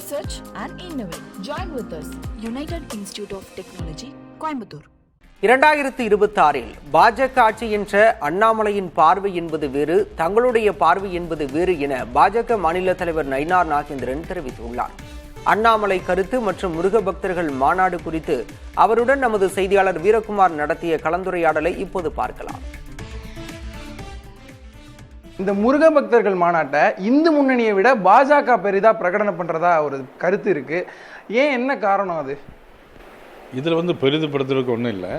research and innovate. Join with us. United Institute of Technology, Coimbatore. 2026 பாஜக ஆட்சி என்ற அண்ணாமலையின் பார்வை என்பது வேறு, தங்களுடைய பார்வை என்பது வேறு என பாஜக மாநில தலைவர் நயினார் நாகேந்திரன் தெரிவித்துள்ளார். அண்ணாமலை கருத்து மற்றும் முருக பக்தர்கள் மாநாடு குறித்து அவருடன் நமது செய்தியாளர் வீரகுமார் நடத்திய கலந்துரையாடலை இப்போது பார்க்கலாம். இந்த முருக பக்தர்கள் மாநாட்டை இந்து முன்னணியை விட பாஜக பெரிதா பிரகடனம் பண்றதா ஒரு கருத்து இருக்கு. ஏன், என்ன காரணம் அது? இதில் பெரிதுபடுத்துறதுக்கு ஒன்றும் இல்லை.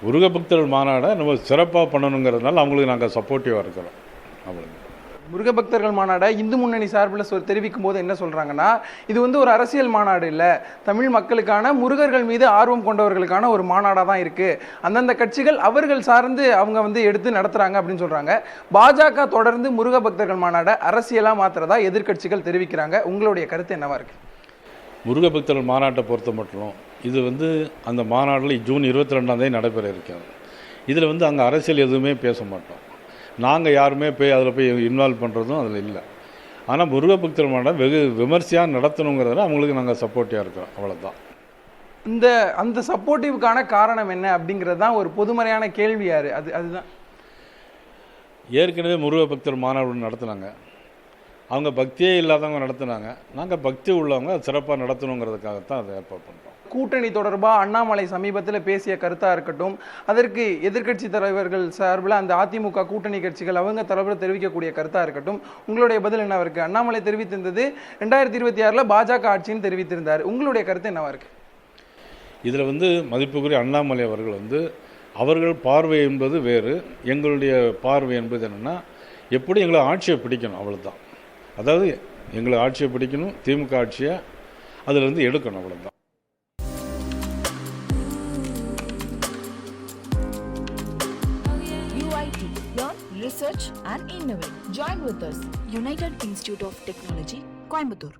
முருக பக்தர்கள் மாநாடை நம்ம சிறப்பாக பண்ணணுங்கிறதுனால அவங்களுக்கு நாங்கள் சப்போர்ட்டிவாக இருக்கிறோம். அவ்வளோ. முருக பக்தர்கள் மாநாடை இந்து முன்னணி சார்பில் தெரிவிக்கும் போது என்ன சொல்றாங்கன்னா, இது ஒரு அரசியல் மாநாடு இல்லை, தமிழ் மக்களுக்கான முருகர்கள் மீது ஆர்வம் கொண்டவர்களுக்கான ஒரு மாநாடாக தான் இருக்கு. அந்தந்த கட்சிகள் அவர்கள் சார்ந்து அவங்க எடுத்து நடத்துறாங்க அப்படின்னு சொல்றாங்க. பாஜக தொடர்ந்து முருக பக்தர்கள் மாநாடை அரசியலாக மாத்துறதா எதிர்கட்சிகள் தெரிவிக்கிறாங்க. உங்களுடைய கருத்து என்னவா இருக்கு? முருக பக்தர்கள் மாநாட்டை பொறுத்த மட்டும் இது அந்த மாநாட்டில் ஜூன் 22 நடைபெற இருக்கிறது. இதில் அங்கே அரசியல் எதுவுமே பேச மாட்டோம். நாங்கள் யாருமே அதில் இன்வால்வ் பண்ணுறதும் அதில் இல்லை. ஆனால் முருக பக்தர்கள் மாநாட்டை வெகு விமர்சையாக நடத்தணுங்கிறதுல அவங்களுக்கு நாங்கள் சப்போர்ட்டிவாக இருக்கிறோம். அவ்வளோதான். அந்த சப்போர்ட்டிவுக்கான காரணம் என்ன அப்படிங்கிறது தான் ஒரு பொதுமறையான கேள்வி. அதுதான் ஏற்கனவே முருக பக்தர் மாநாடு நடத்துனாங்க. அவங்க பக்தியே இல்லாதவங்க நடத்துனாங்க. நாங்கள் பக்தி உள்ளவங்க அது சிறப்பாக நடத்தணுங்கிறதுக்காகத்தான் அதை ஏற்பாடு பண்ணுறோம். கூட்டணி தொடர்பாக அண்ணாமலை சமீபத்தில் பேசிய கருத்தாக இருக்கட்டும், அதற்கு எதிர்க்கட்சி தலைவர்கள் சார்பில் அந்த அதிமுக கூட்டணி கட்சிகள் அவங்க தரப்பில் தெரிவிக்கக்கூடிய கருத்தாக இருக்கட்டும், உங்களுடைய பதில் என்னவா இருக்கு? அண்ணாமலை தெரிவித்திருந்தது 2026 பாஜக ஆட்சின்னு தெரிவித்திருந்தார். உங்களுடைய கருத்து என்னவா இருக்கு? இதில் மதிப்புக்குரிய அண்ணாமலை அவர்கள் அவர்கள் பார்வை என்பது வேறு, எங்களுடைய பார்வை என்பது என்னென்னா எப்படி எங்களை ஆட்சியை பிடிக்கணும், அவ்வளோதான். அதாவது எங்களை ஆட்சியை பிடிக்கணும், திமுக ஆட்சியை அதிலிருந்து எடுக்கணும், அவ்வளோதான். UIT, learn, research and innovate. Join with us. United Institute of Technology, Coimbatore.